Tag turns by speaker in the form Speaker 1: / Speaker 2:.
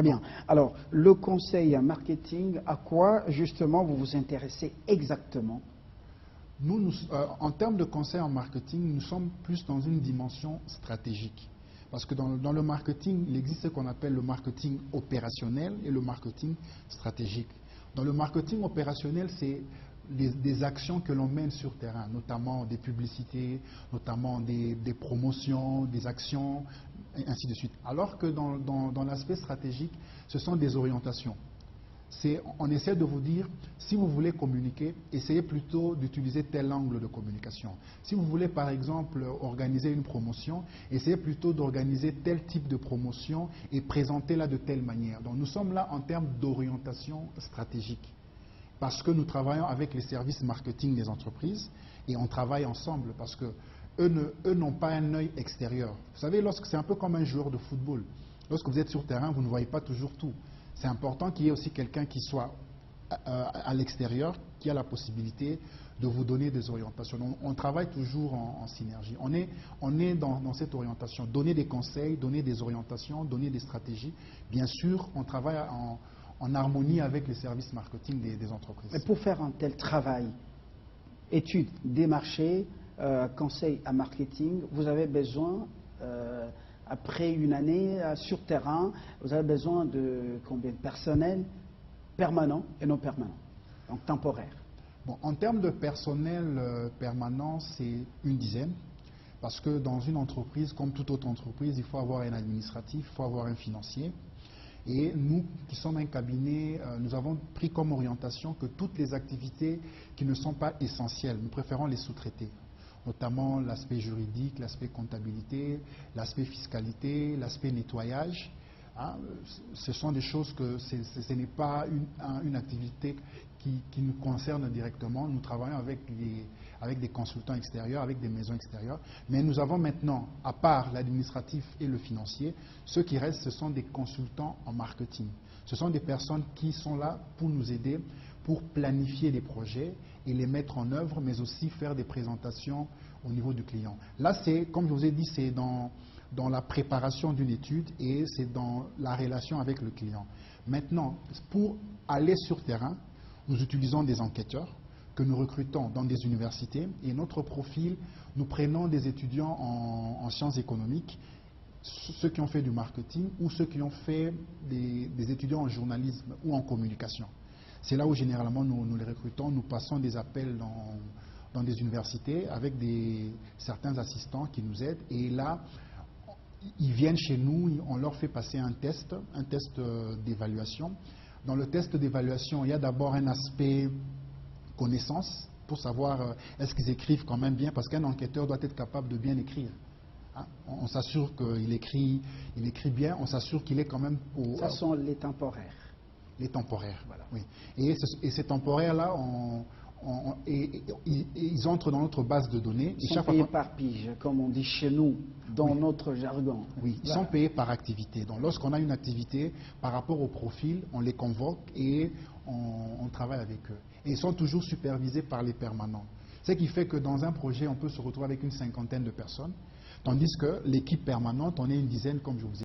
Speaker 1: Très bien. Alors, le conseil en marketing, à quoi justement vous vous intéressez exactement?
Speaker 2: En termes de conseil en marketing, nous sommes plus dans une dimension stratégique. Parce que dans le marketing, il existe ce qu'on appelle le marketing opérationnel et le marketing stratégique. Dans le marketing opérationnel, c'est des actions que l'on mène sur terrain, notamment des publicités, notamment des promotions, des actions, et ainsi de suite. Alors que dans l'aspect stratégique, ce sont des orientations. On essaie de vous dire, si vous voulez communiquer, essayez plutôt d'utiliser tel angle de communication. Si vous voulez par exemple organiser une promotion, essayez plutôt d'organiser tel type de promotion et présentez-la de telle manière. Donc nous sommes là en termes d'orientation stratégique. Parce que nous travaillons avec les services marketing des entreprises et on travaille ensemble parce que eux n'ont pas un œil extérieur. Vous savez, c'est un peu comme un joueur de football. Lorsque vous êtes sur terrain, vous ne voyez pas toujours tout. C'est important qu'il y ait aussi quelqu'un qui soit à l'extérieur, qui a la possibilité de vous donner des orientations. On travaille toujours en synergie. On est dans cette orientation. Donner des conseils, donner des orientations, donner des stratégies. Bien sûr, on travaille en harmonie avec les services marketing des entreprises.
Speaker 1: Mais pour faire un tel travail, études des marchés, conseil à marketing, vous avez besoin, après une année sur terrain, vous avez besoin de combien de personnel permanent et non permanent, donc temporaire?
Speaker 2: Bon, en termes de personnel permanent, c'est une dizaine. Parce que dans une entreprise, comme toute autre entreprise, il faut avoir un administratif, il faut avoir un financier. Et nous, qui sommes un cabinet, nous avons pris comme orientation que toutes les activités qui ne sont pas essentielles, nous préférons les sous-traiter. Notamment l'aspect juridique, l'aspect comptabilité, l'aspect fiscalité, l'aspect nettoyage. Hein, ce sont des choses que ce n'est pas une activité qui nous concerne directement. Nous travaillons avec des consultants extérieurs, avec des maisons extérieures. Mais nous avons maintenant, à part l'administratif et le financier, ceux qui restent, ce sont des consultants en marketing. Ce sont des personnes qui sont là pour nous aider, pour planifier des projets et les mettre en œuvre, mais aussi faire des présentations au niveau du client. Là, comme je vous ai dit, c'est dans la préparation d'une étude et c'est dans la relation avec le client. Maintenant, pour aller sur terrain, nous utilisons des enquêteurs que nous recrutons dans des universités et notre profil, nous prenons des étudiants en sciences économiques, ceux qui ont fait du marketing ou ceux qui ont fait des étudiants en journalisme ou en communication. C'est là où généralement nous les recrutons, nous passons des appels dans des universités avec certains assistants qui nous aident et là, ils viennent chez nous, on leur fait passer un test d'évaluation. Dans le test d'évaluation, il y a d'abord un aspect connaissance pour savoir est-ce qu'ils écrivent quand même bien, parce qu'un enquêteur doit être capable de bien écrire. Hein? On s'assure qu'il écrit bien, on s'assure qu'il est quand même
Speaker 1: Ça sont les temporaires.
Speaker 2: Les temporaires,
Speaker 1: voilà.
Speaker 2: Oui. Et ces temporaires-là, ils entrent dans notre base de données.
Speaker 1: Ils sont payés par pige, comme on dit chez nous, dans notre jargon.
Speaker 2: Oui, ils sont payés par activité. Donc lorsqu'on a une activité, par rapport au profil, on les convoque et on travaille avec eux. Et ils sont toujours supervisés par les permanents. Ce qui fait que dans un projet, on peut se retrouver avec une cinquantaine de personnes, tandis que l'équipe permanente, on est une dizaine, comme je vous ai dit.